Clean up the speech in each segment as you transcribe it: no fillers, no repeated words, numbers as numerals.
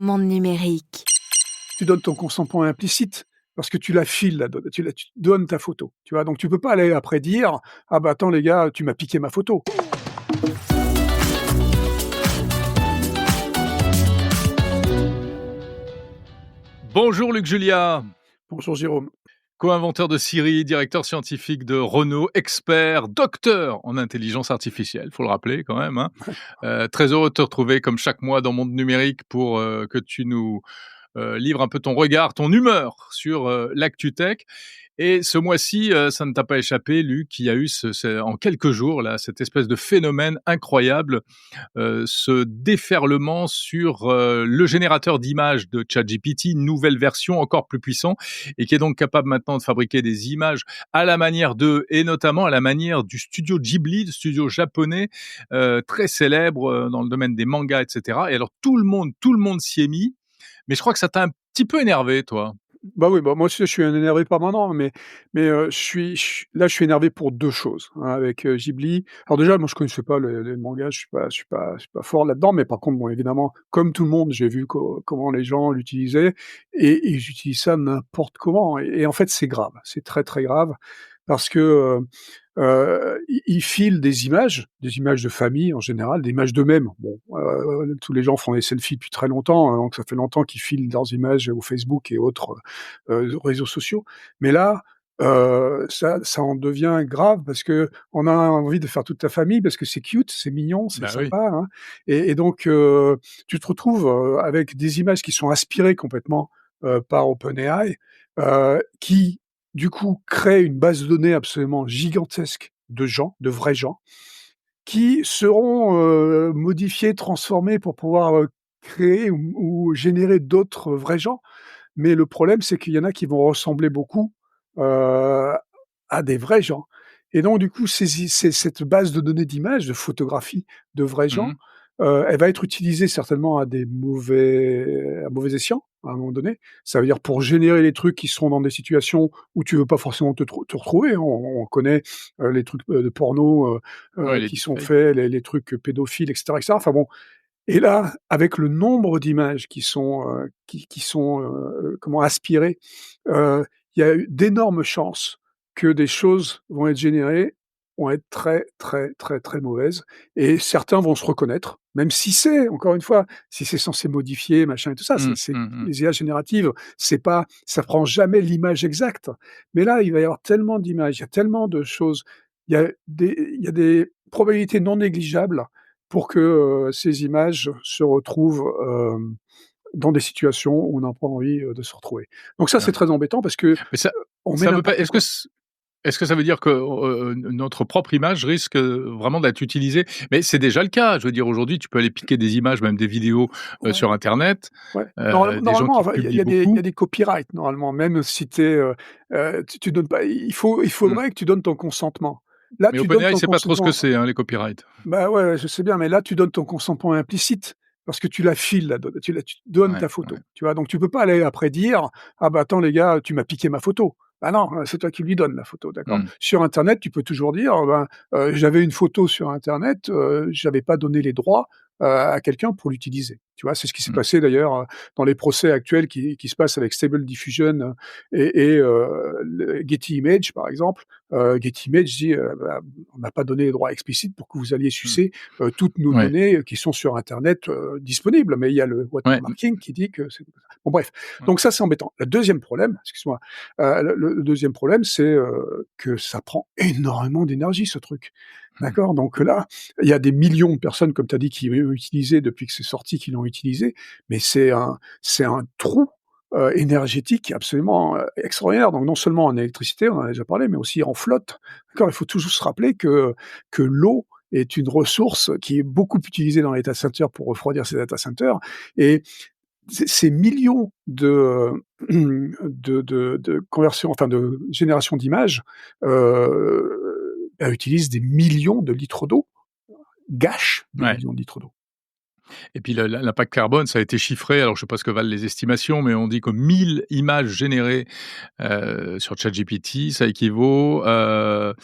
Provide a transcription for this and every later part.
Monde numérique. Tu donnes ton consentement implicite parce que tu la files, tu donnes ta photo, tu vois? Donc tu peux pas aller après dire: «Ah bah attends les gars, tu m'as piqué ma photo». Bonjour Luc Julia, Bonjour Jérôme. co-inventeur de Siri, directeur scientifique de Renault, expert, docteur en intelligence artificielle, faut le rappeler quand même, hein. Très heureux de te retrouver comme chaque mois dans Monde Numérique pour que tu nous livres un peu ton regard, ton humeur sur l'actu tech. Et ce mois-ci, ça ne t'a pas échappé, Luc, il y a eu en quelques jours là, cette espèce de phénomène incroyable, ce déferlement sur le générateur d'images de ChatGPT, une nouvelle version encore plus puissant et qui est donc capable maintenant de fabriquer des images à la manière d'eux et notamment à la manière du studio Ghibli, le studio japonais très célèbre dans le domaine des mangas, etc. Et alors tout le monde s'y est mis, mais je crois que ça t'a un petit peu énervé, toi. Bah oui, bah moi aussi je suis un énervé permanent, je suis énervé pour 2 choses, hein, avec, Ghibli. Alors déjà, moi je connaissais pas les mangas, je suis pas fort là-dedans, mais par contre, bon évidemment, comme tout le monde, j'ai vu comment les gens l'utilisaient et ils utilisent ça n'importe comment et en fait, c'est grave. C'est très, très grave parce que, ils filent des images de famille en général, des images d'eux-mêmes. Bon, tous les gens font des selfies depuis très longtemps, hein, donc ça fait longtemps qu'ils filent leurs images au Facebook et autres, réseaux sociaux. Mais là, ça en devient grave parce qu'on a envie de faire toute ta famille parce que c'est cute, c'est mignon, c'est Bah oui. sympa, hein et donc tu te retrouves, avec des images qui sont aspirées complètement, par OpenAI, qui du coup, crée une base de données absolument gigantesque de gens, de vrais gens, qui seront, modifiés, transformés pour pouvoir, créer ou générer d'autres vrais gens. Mais le problème, c'est qu'il y en a qui vont ressembler beaucoup, heu, à des vrais gens et donc du coup, cette base de données d'images, de photographies de vrais gens, Mmh. elle va être utilisée certainement à mauvais escient, à un moment donné. Ça veut dire pour générer les trucs qui seront dans des situations où tu veux pas forcément te retrouver. On connaît, les trucs, de porno, Ouais, les qui sont deepfakes. faits, les trucs pédophiles et cetera. Enfin bon et là, avec le nombre d'images qui sont, comment aspirées, il y a eu d'énormes chances que des choses vont être générées, vont être très, très, très, très mauvaises et certains vont se reconnaître, même si c'est encore une fois, si c'est censé modifier machin et tout ça, Mmh, c'est mmh mh. les IA génératives, c'est pas ça prend jamais l'image exacte. Mais là, il va y avoir tellement d'images, il y a tellement de choses, il y a des probabilités non négligeables pour que, ces images se retrouvent, dans des situations où on n'a pas envie, de se retrouver. Donc ça, c'est Ouais. très embêtant parce que, Mais ça on met ça veut pas n'importe quoi. est-ce que ça veut dire que, notre propre image risque, vraiment d'être utilisée? Mais c'est déjà le cas. Je veux dire aujourd'hui, tu peux aller piquer des images, même des vidéos, Ouais, sur internet, ouais. des gens Normalement, qui enfin, il y publient a des il y beaucoup. a des copyrights normalement, même si tu donnes pas il Mmh. faudrait que tu donnes ton consentement. Là, Mais tu donnes OpenAI, ton sait pas trop ce que consentement. c'est, hein, les copyrights. Bah, ouais, ouais, je sais bien, mais là, tu donnes ton consentement implicite parce que tu la files tu donnes Ouais, ta ouais. photo, tu vois? Donc tu peux pas aller après dire: «Ah bah, attends les gars, tu m'as piqué ma photo». Bah non, c'est toi qui lui donnes la photo, d'accord? Mmh. Sur internet, tu peux toujours dire: «Ben, j'avais une photo sur internet, j'avais pas donné les droits, à quelqu'un pour l'utiliser». Tu vois? C'est ce qui s'est Mmh. passé d'ailleurs, dans les procès actuels qui se passent avec Stable Diffusion, le Getty Images, par exemple. Getty Images dit: «Bah, on n'a pas donné les droits explicites pour que vous alliez Mmh. sucer toutes nos Ouais, données qui sont sur internet, disponibles, mais il y a le ouais, watermarking qui dit que c'est bon bref, ouais. donc ça, c'est embêtant. Le deuxième problème, excuse-moi, le 2e problème, c'est, que ça prend énormément d'énergie ce truc. Mmh. D'accord? Donc là, il y a des millions de personnes, comme tu as dit, qui l'ont utilisé depuis que c'est sorti, qui l'ont utilisé, mais c'est un trou, énergétique absolument, extraordinaire. Donc non seulement en électricité, on en a déjà parlé, mais aussi en flotte. D'accord? Il faut toujours se rappeler que l'eau est une ressource qui est beaucoup utilisée dans les data centers pour refroidir ces data centers et ces millions de conversions, enfin de génération d'images, utilisent des millions de litres d'eau, gâchent des Ouais. millions de litres d'eau. Et puis l'impact carbone, ça a été chiffré, alors je sais pas ce que valent les estimations, mais on dit que 1000 images générées, sur ChatGPT, ça équivaut, à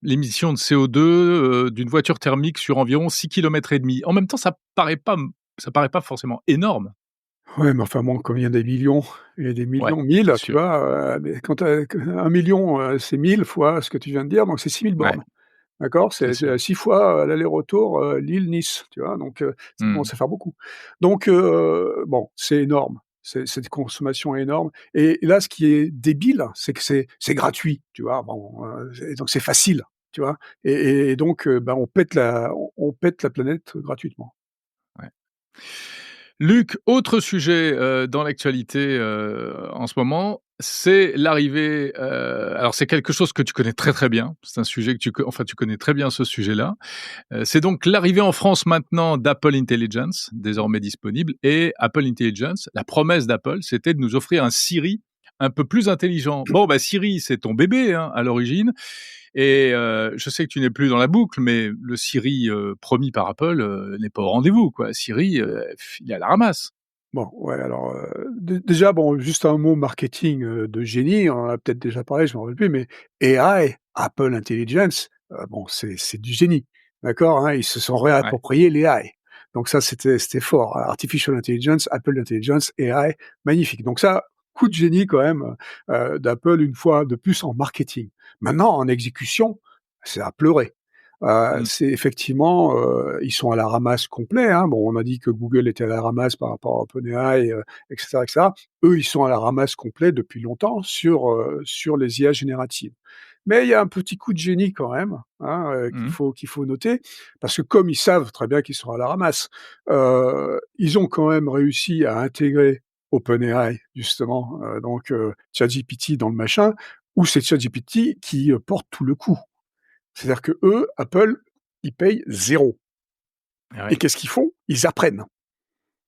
l'émission de CO2, d'une voiture thermique sur environ 6 kilomètres et demi. En même temps, ça paraît pas ça paraît pas forcément énorme. Ouais, mais enfin bon, comme il y a des millions et des Ouais, millions, c'est 1000, tu sûr. vois? Mais quand tu as 1 000 000, c'est 1000 fois ce que tu viens de dire, donc c'est 6 000 Ouais, bornes. D'accord? c'est C'est sûr. 6 fois, l'aller-retour, Lille-Nice, tu vois? Donc ça Mmh. commence à faire beaucoup. Donc bon, c'est énorme. C'est une consommation énorme et là, ce qui est débile, c'est que c'est gratuit, tu vois? Bon, et donc c'est facile, tu vois? Et donc bah, on pète la planète gratuitement. Ouais. Luc, autre sujet, dans l'actualité, en ce moment, c'est l'arrivée, alors c'est quelque chose que tu connais très, très bien. C'est un sujet que tu connais très bien ce sujet-là. C'est donc l'arrivée en France maintenant d'Apple Intelligence, désormais disponible et Apple Intelligence, la promesse d'Apple, c'était de nous offrir un Siri un peu plus intelligent. Bon, bah, Siri, c'est ton bébé, hein, à l'origine et je sais que tu n'es plus dans la boucle, mais le Siri, promis par Apple, n'est pas au rendez-vous, quoi. Siri, il est à la ramasse. Bon, ouais, alors, déjà, bon, juste un mot marketing, de génie, on en a peut-être déjà parlé, je m'en rappelle plus, mais AI, Apple Intelligence, bon, c'est du génie, d'accord, hein? Ils se sont Ouais. réappropriés les AI. Donc ça, c'était fort. Artificial Intelligence, Apple Intelligence, AI, magnifique. Donc ça, coup de génie quand même, d'Apple, une fois de plus en marketing. Maintenant, en exécution, c'est à pleurer. Mmh. C'est effectivement, ils sont à la ramasse complet, hein. Bon, on a dit que Google était à la ramasse par rapport à OpenAI, et cetera, et cetera. Eux, ils sont à la ramasse complet depuis longtemps sur les IA génératives. Mais il y a un petit coup de génie quand même, hein, Mmh. qu'il faut noter, parce que comme ils savent très bien qu'ils sont à la ramasse, ils ont quand même réussi à intégrer OpenAI justement, donc ChatGPT dans le machin, où c'est ChatGPT qui, porte tout le coup. C'est-à-dire que eux, Apple, ils payent zéro. Ah Et ouais. qu'est-ce qu'ils font? Ils apprennent.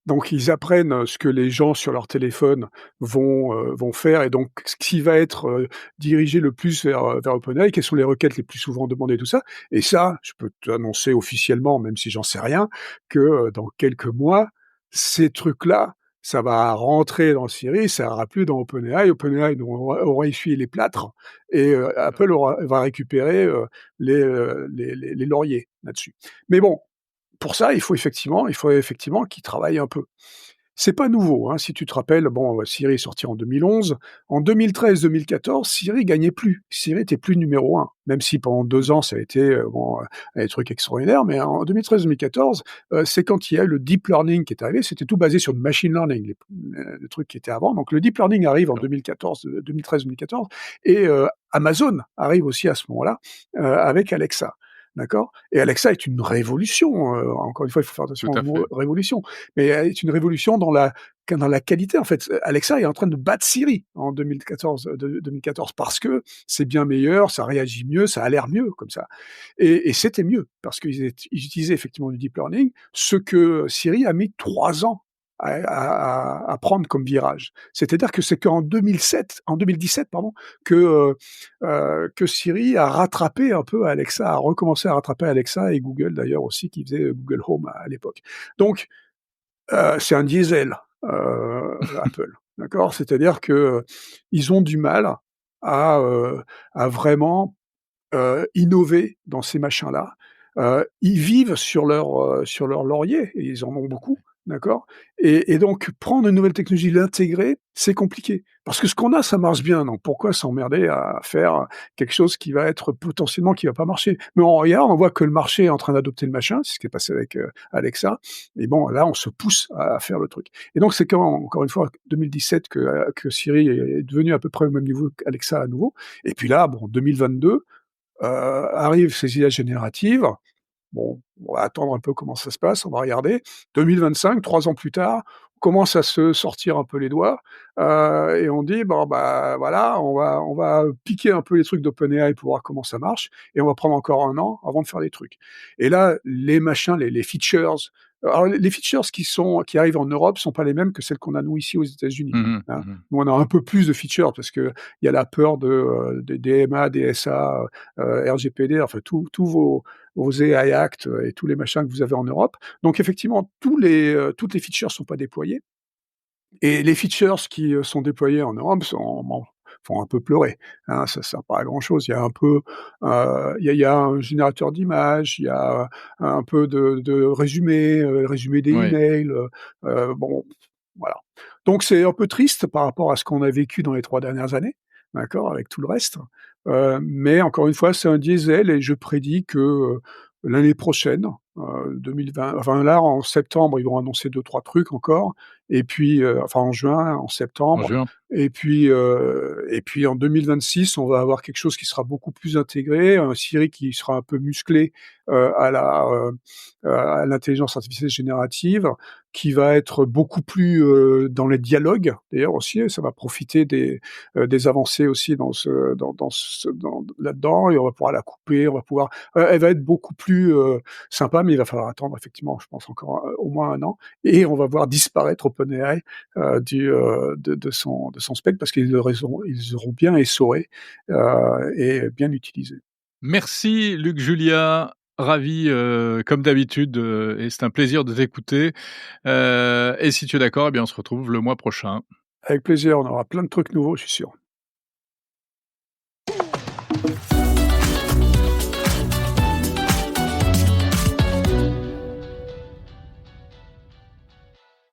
Donc ils apprennent, ce que les gens sur leur téléphone vont faire et donc ce qui va être, dirigé le plus vers OpenAI, quelles sont les requêtes les plus souvent demandées, tout ça. Et ça, je peux t'annoncer officiellement, même si j'en sais rien, que, dans quelques mois, ces trucs-là, ça va rentrer dans Siri, ça ira plus dans OpenAI. OpenAI aura essuyé les plâtres et Apple va récupérer, les lauriers là-dessus. Mais bon, pour ça, il faut effectivement qu'ils travaillent un peu. C'est pas nouveau, hein, si tu te rappelles, bon, Siri est sorti en 2011. En 2013-2014, Siri gagnait plus. Siri était plus numéro 1, même si pendant 2 ans ça a été, bon, des trucs extraordinaires, mais en 2013-2014, c'est quand il y a eu le deep learning qui est arrivé, c'était tout basé sur le machine learning, les trucs qui étaient avant. Donc le deep learning arrive en D'accord. 2014, 2013-2014 et Amazon arrive aussi à ce moment-là, avec Alexa. D'accord? Et Alexa est une révolution, encore une fois, il faut faire attention Tout au à mot fait. révolution, mais elle est une révolution dans la qualité, en fait. Alexa est en train de battre Siri en 2014 parce que c'est bien meilleur, ça réagit mieux, ça a l'air mieux comme ça et c'était mieux parce ils utilisaient effectivement du deep learning, ce que Siri a mis 3 ans à prendre comme virage. C'est-à-dire que c'est en 2017 pardon, que Siri a rattrapé un peu Alexa, a recommencé à rattraper Alexa et Google d'ailleurs aussi qui faisait Google Home à l'époque. Donc c'est un diesel, Apple, d'accord? C'est-à-dire que, ils ont du mal à, heu, à vraiment, innover dans ces machins-là. Ils vivent sur leur laurier et ils en ont beaucoup, d'accord? Et donc prendre une nouvelle technologie, l'intégrer, c'est compliqué. Parce que ce qu'on a, ça marche bien, donc pourquoi s'emmerder à faire quelque chose qui va être potentiellement qui va pas marcher? Mais on regarde, on voit que le marché est en train d'adopter le machin, c'est ce qui est passé avec, Alexa et bon, là, on se pousse à faire le truc. Et donc c'est quand, encore une fois, 2017 que Siri est devenu à peu près au même niveau qu'Alexa à nouveau et puis là, bon, 2022, arrivent ces IA génératives. Bon, on va attendre un peu comment ça se passe, on va regarder. 2025, 3 ans plus tard, on commence à se sortir un peu les doigts, et on dit: «Bon, bah, voilà, on va piquer un peu les trucs d'OpenAI pour voir comment ça marche et on va prendre encore 1 an avant de faire les trucs». Et là, les machins, les features, alors les features qui arrivent en Europe sont pas les mêmes que celles qu'on a nous ici aux États-Unis, Mmh mh. hein. Mmh. Nous, on a un peu plus de features parce qu'il y a la peur des DMA, DSA, RGPD, enfin tous vos AI Act et tous les machins que vous avez en Europe. Donc effectivement, toutes les features sont pas déployées et les features qui, sont déployées en Europe sont bon, font un peu pleurer, hein, ça sert pas à grand chose. Il y a un peu, il y a un générateur d'images, il y a un peu de résumé des Oui. emails, bon, voilà. Donc c'est un peu triste par rapport à ce qu'on a vécu dans les 3 dernières années, d'accord, avec tout le reste, mais encore une fois, c'est un diesel et je prédis que, l'année prochaine, 2020 enfin là, en septembre, ils vont annoncer deux trois trucs encore et puis, enfin en juin, en En septembre juin. et puis en 2026, on va avoir quelque chose qui sera beaucoup plus intégré, un Siri qui sera un peu musclé, à l'intelligence artificielle générative, qui va être beaucoup plus, dans les dialogues d'ailleurs aussi, ça va profiter des avancées aussi dans là-dedans et on va pouvoir la couper, on va pouvoir elle va être beaucoup plus, sympa, mais il va falloir attendre effectivement, je pense encore, au moins 1 an et on va voir disparaître OpenAI, de son spectre parce ils auront bien essoré, et bien utilisé. Merci Luc Julia, ravi, comme d'habitude, et c'est un plaisir de t'écouter, et si tu es d'accord, eh bien, on se retrouve le mois prochain. Avec plaisir, on aura plein de trucs nouveaux, je suis sûr.